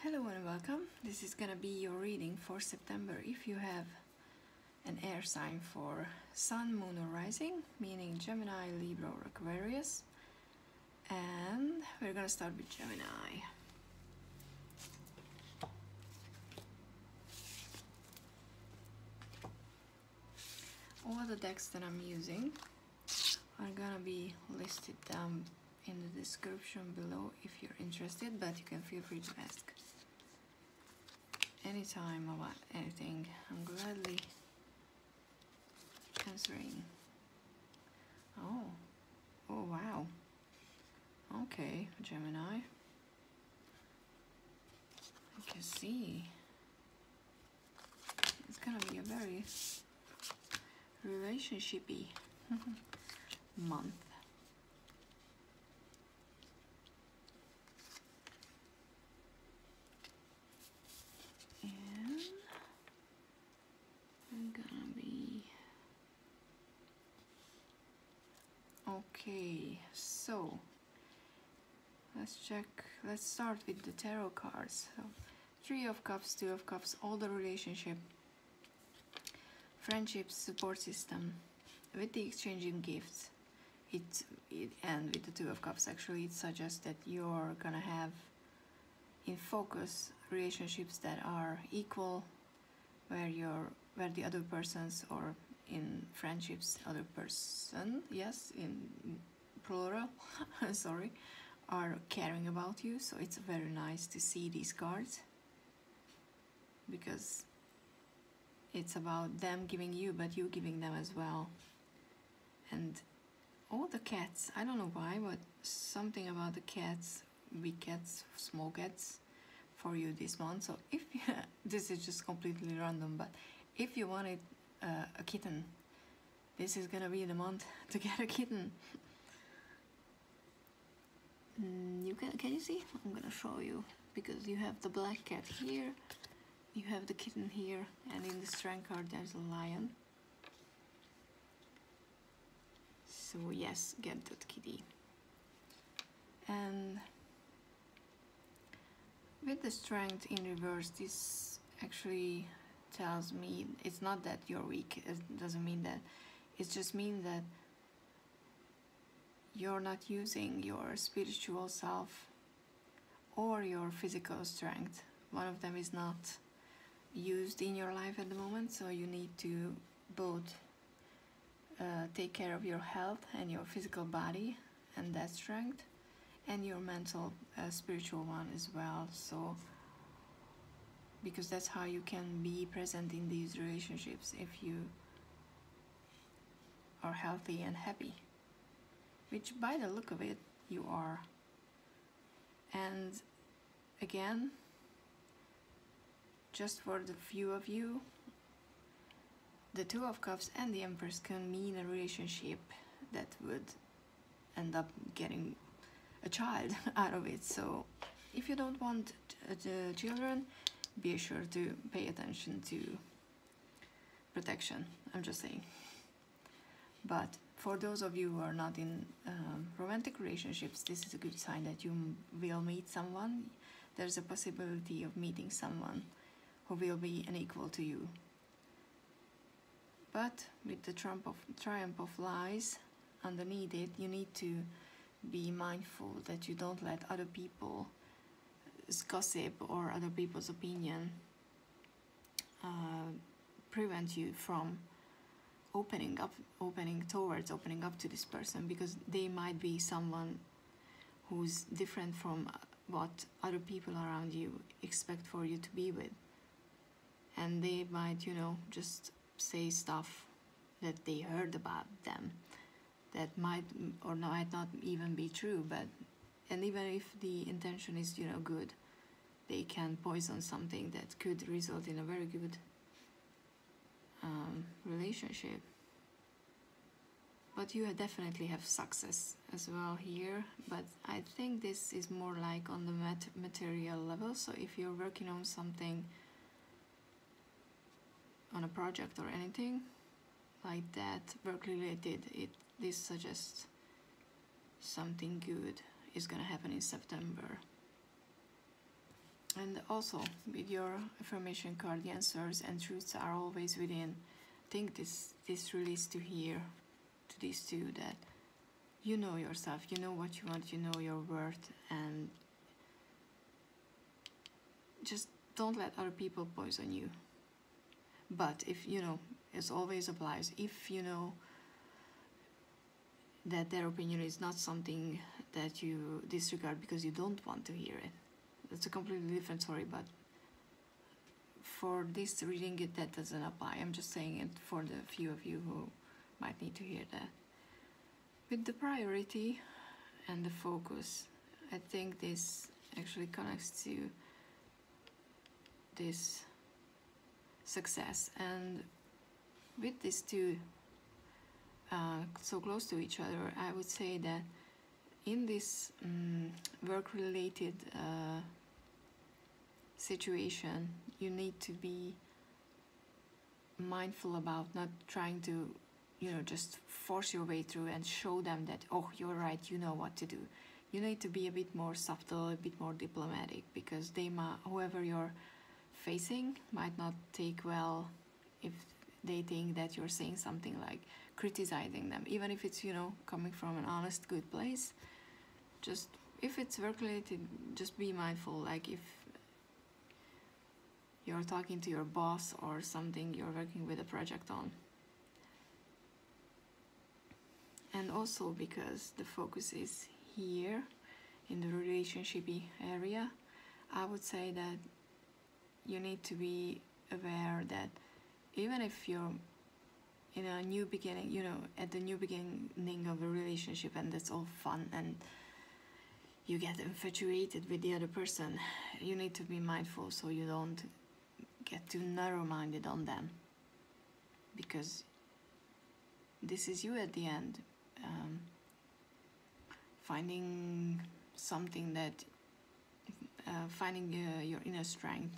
Hello and welcome. This is gonna be your reading for September if you have an air sign for Sun, Moon or Rising, meaning Gemini, Libra or Aquarius. And we're gonna start with Gemini. All the decks that I'm using are gonna be listed down in the description below if you're interested, but you can feel free to ask anytime about anything. I'm gladly answering. Oh wow. Okay, Gemini. I can see it's gonna be a very relationshipy month. And I'm gonna be okay. So let's check. Let's start with the tarot cards. So, Three of Cups, Two of Cups, all the relationship, friendships, support system, with the exchanging gifts. And with the Two of Cups, actually, it suggests that you're gonna have in focus relationships that are equal, where the other persons, or in friendships, other person, yes, in plural, sorry, are caring about you. So it's very nice to see these cards, because it's about them giving you, but you giving them as well. And all the cats, I don't know why, but something about the cats, big cats, small cats, for you this month. So if you, this is just completely random, but if you wanted a kitten, this is gonna be the month to get a kitten. Can you see? I'm gonna show you, because you have the black cat here, you have the kitten here, and in the strength card there's a lion. So yes, get that kitty. And with the strength in reverse, this actually tells me it's not that you're weak. It doesn't mean that. It just means that you're not using your spiritual self or your physical strength. One of them is not used in your life at the moment, so you need to both take care of your health and your physical body and that strength, and your mental spiritual one as well. So because that's how you can be present in these relationships, if you are healthy and happy, which by the look of it you are. And again, just for the few of you, the Two of Cups and the Empress can mean a relationship that would end up getting a child out of it. So if you don't want children, be sure to pay attention to protection. I'm just saying. But for those of you who are not in romantic relationships, this is a good sign that you will meet someone. There's a possibility of meeting someone who will be an equal to you. But with the triumph of lies underneath it, you need to be mindful that you don't let other people's gossip or other people's opinion prevent you from opening up to this person, because they might be someone who's different from what other people around you expect for you to be with. And they might, just say stuff that they heard about them that might or might not even be true. And even if the intention is good, they can poison something that could result in a very good relationship. But you definitely have success as well here, but I think this is more like on the material level. So if you're working on something, on a project or anything like that, work related, this suggests something good is gonna happen in September. And also with your affirmation card, the answers and truths are always within. I think this relates to here, to these two, that you know yourself, you know what you want, you know your worth, and just don't let other people poison you. But if you know, it always applies, if you know that their opinion is not something that you disregard because you don't want to hear it, that's a completely different story. But for this reading, that doesn't apply. I'm just saying it for the few of you who might need to hear that. With the priority and the focus, I think this actually connects to this success. And with these two so close to each other, I would say that in this work-related situation, you need to be mindful about not trying to, you know, just force your way through and show them that, oh, you're right, you know what to do. You need to be a bit more subtle, a bit more diplomatic, because they might, whoever you're facing might not take well if they think that you're saying something like criticizing them, even if it's, you know, coming from an honest, good place. Just if it's work related, just be mindful. Like if you're talking to your boss or something you're working with a project on. And also because the focus is here in the relationshipy area, I would say that you need to be aware that even if you're in a new beginning, you know, at the new beginning of a relationship, and that's all fun, and you get infatuated with the other person, you need to be mindful so you don't get too narrow-minded on them, because this is you at the end, finding something that finding your inner strength,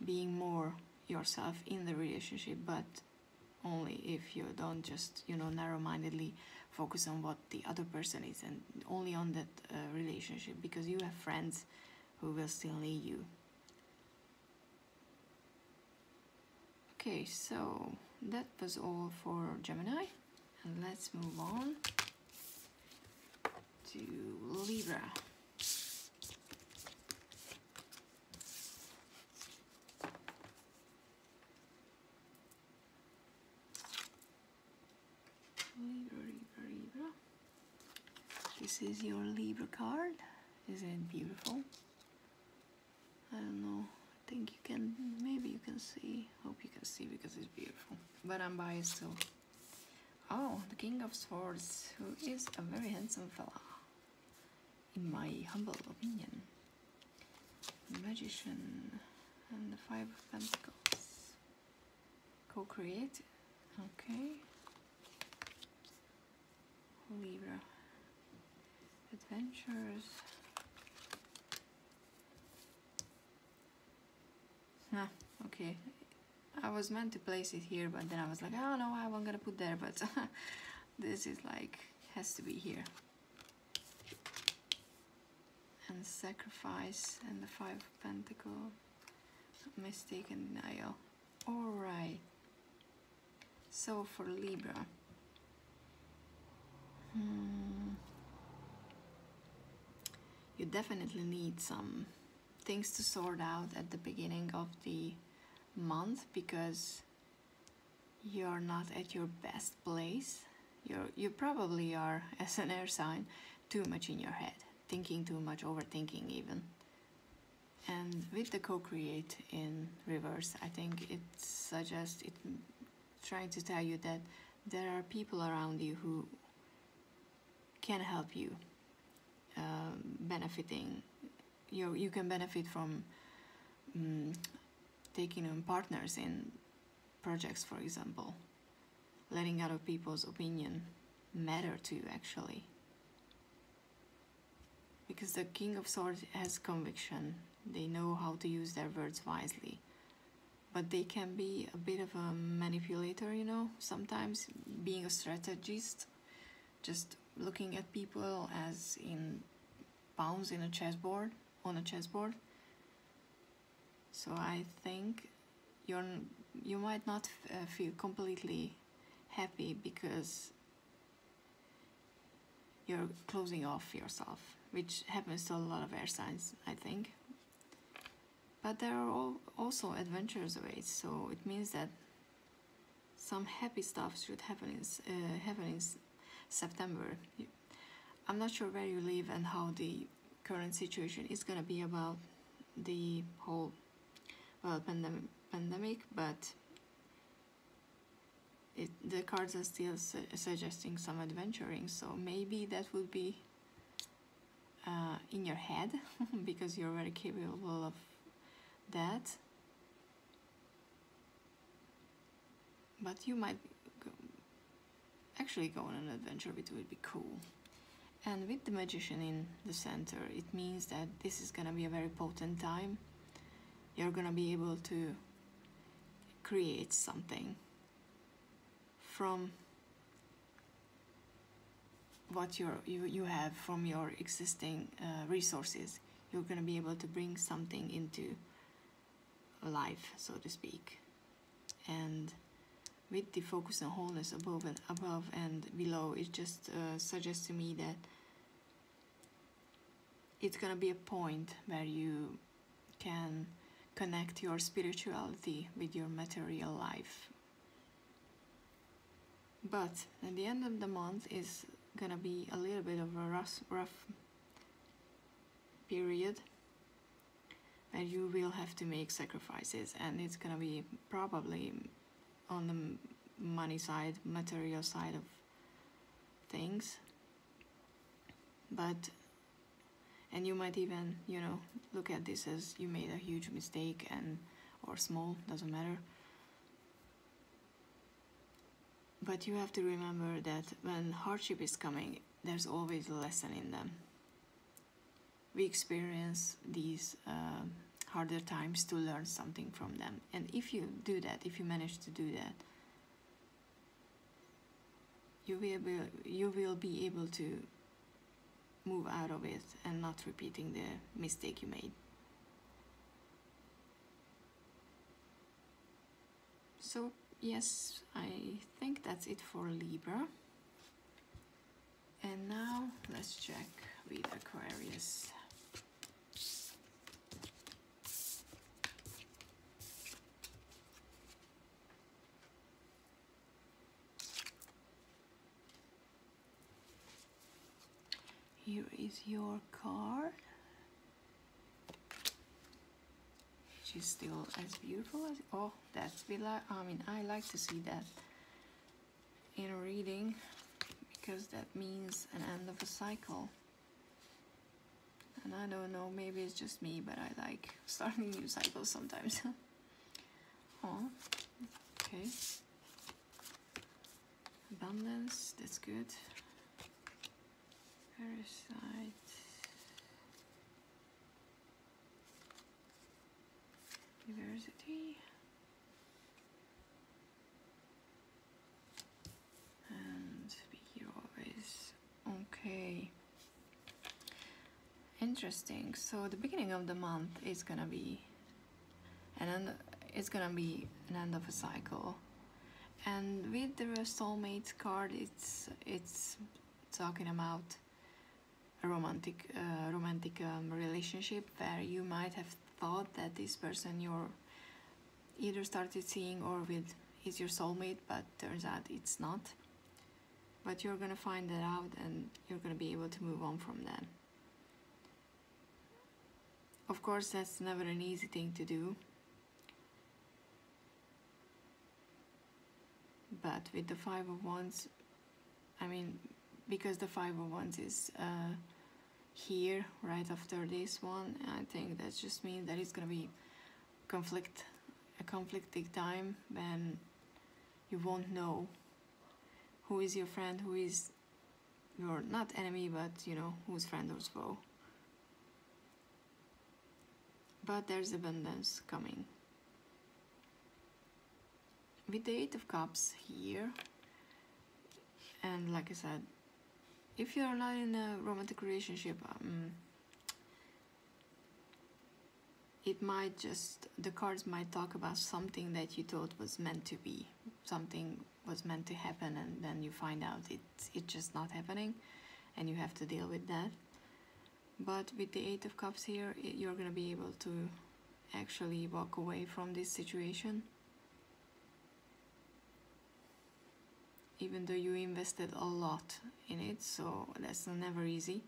being more yourself in the relationship, but only if you don't just, you know, narrow-mindedly focus on what the other person is and only on that relationship, because you have friends who will still need you. Okay, so that was all for Gemini, and let's move on to Libra. Libra. This is your Libra card. Isn't it beautiful? I don't know. I think you can, maybe you can see. Hope you can see because it's beautiful. But I'm biased too. Oh, the King of Swords, who is a very handsome fella, in my humble opinion. The Magician and the Five of Pentacles. Co-create. Okay. Libra. Adventures. Okay. I was meant to place it here, but then I was like, oh no, I'm gonna put there, but this is like, has to be here. And Sacrifice and the Five of Pentacles. Mistake and Denial. Alright. So for Libra. You definitely need some things to sort out at the beginning of the month, because you're not at your best place. You probably are, as an air sign, too much in your head, thinking too much, overthinking even. And with the co-create in reverse, I think it suggests, it trying to tell you that there are people around you who can help you, benefiting. You can benefit from taking on partners in projects, for example, letting other people's opinion matter to you, actually. Because the King of Swords has conviction. They know how to use their words wisely. But they can be a bit of a manipulator, you know, sometimes being a strategist, just looking at people as in pawns in a chessboard, on a chessboard. So I think you might not feel completely happy because you're closing off yourself, which happens to a lot of air signs, I think. But there are also adventures away, so it means that some happy stuff should happen in September. I'm not sure where you live and how the current situation is going to be about the whole, well, pandemic, but the cards are still suggesting some adventuring, so maybe that would be in your head because you're very capable of that. But you might actually go on an adventure, which would be cool. And with the Magician in the center, it means that this is gonna be a very potent time. You're gonna be able to create something from what you have from your existing resources. You're gonna be able to bring something into life, so to speak. And with the focus and wholeness above and below, it just suggests to me that it's gonna be a point where you can connect your spirituality with your material life. But at the end of the month is gonna be a little bit of a rough period where you will have to make sacrifices, and it's gonna be probably on the money side, material side of things. And you might even, you know, look at this as you made a huge mistake, or small, doesn't matter. But you have to remember that when hardship is coming, there's always a lesson in them. We experience these harder times to learn something from them. And if you do that, if you manage to do that, you will be able to move out of it and not repeating the mistake you made. So yes, I think that's it for Libra. And now let's check with Aquarius. Here is your card, which is still as beautiful as, oh, that's I like to see that in a reading, because that means an end of a cycle. And I don't know, maybe it's just me, but I like starting new cycles sometimes. Oh, okay. Abundance, that's good. Parasite. Diversity. And be here always. Okay. Interesting. So the beginning of the month is gonna be an end of a cycle. And with the soulmate card, it's talking about a romantic relationship where you might have thought that this person you're either started seeing or with is your soulmate, but turns out it's not. But you're gonna find that out, and you're gonna be able to move on from that. Of course, that's never an easy thing to do, but with the Five of Wands, I mean, because the Five of Wands is here right after this one, I think that just means that it's gonna be a conflicting time when you won't know who is your friend, who is your not enemy, but you know, who's friend or foe. But there's abundance coming. With the Eight of Cups here, and like I said, if you're not in a romantic relationship, it might just, the cards might talk about something that you thought was meant to be, something was meant to happen, and then you find out it's just not happening, and you have to deal with that. But with the Eight of Cups here, you're going to be able to actually walk away from this situation, even though you invested a lot in it, so that's never easy.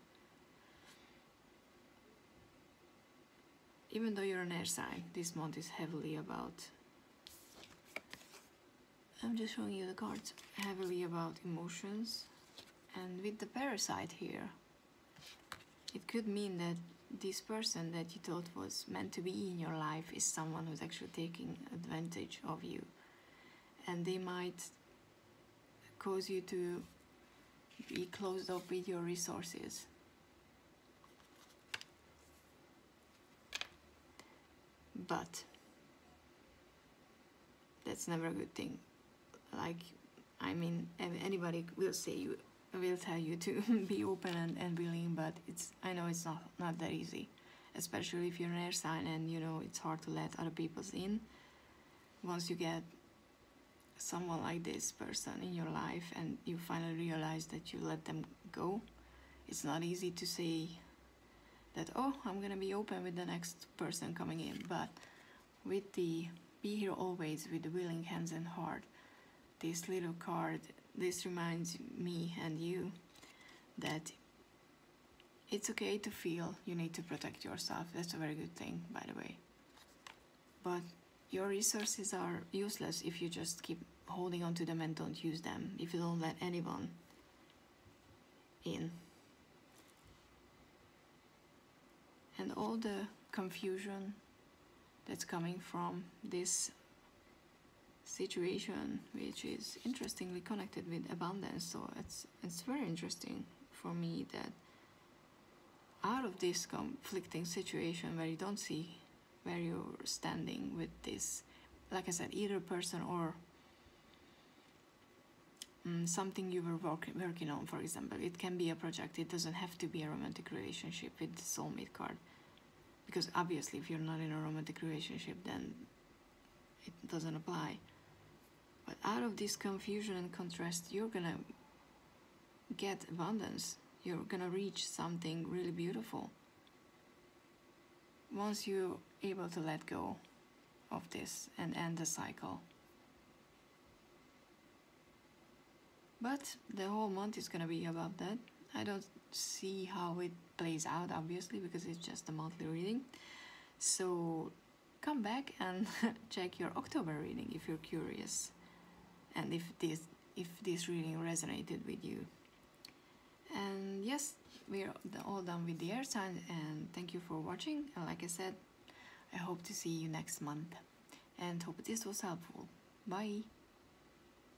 Even though you're an air sign, this month is heavily about, I'm just showing you the cards, heavily about emotions. And with the Parasite here, it could mean that this person that you thought was meant to be in your life is someone who's actually taking advantage of you. And they might cause you to be closed up with your resources. But that's never a good thing. Like, I mean, anybody will tell you to be open and willing, but I know it's not that easy, especially if you're an air sign and you know it's hard to let other people in. Once you get someone like this person in your life and you finally realize that you let them go, it's not easy to say that, oh, I'm gonna be open with the next person coming in. But with the be here always with the willing hands and heart, this little card, this reminds me and you that it's okay to feel you need to protect yourself. That's a very good thing, by the way. But your resources are useless if you just keep holding on to them and don't use them, if you don't let anyone in. And all the confusion that's coming from this situation, which is interestingly connected with abundance, so it's very interesting for me that out of this conflicting situation where you don't see where you're standing with this, like I said, either person or something you were working on, for example. It can be a project, it doesn't have to be a romantic relationship with the soulmate card, because obviously if you're not in a romantic relationship then it doesn't apply. But out of this confusion and contrast, you're gonna get abundance, you're gonna reach something really beautiful once you're able to let go of this and end the cycle. But the whole month is gonna be about that. I don't see how it plays out, obviously, because it's just a monthly reading. So come back and check your October reading if you're curious, and if this reading resonated with you. And yes, we're all done with the air sign, and thank you for watching. And like I said, I hope to see you next month, and hope this was helpful. Bye.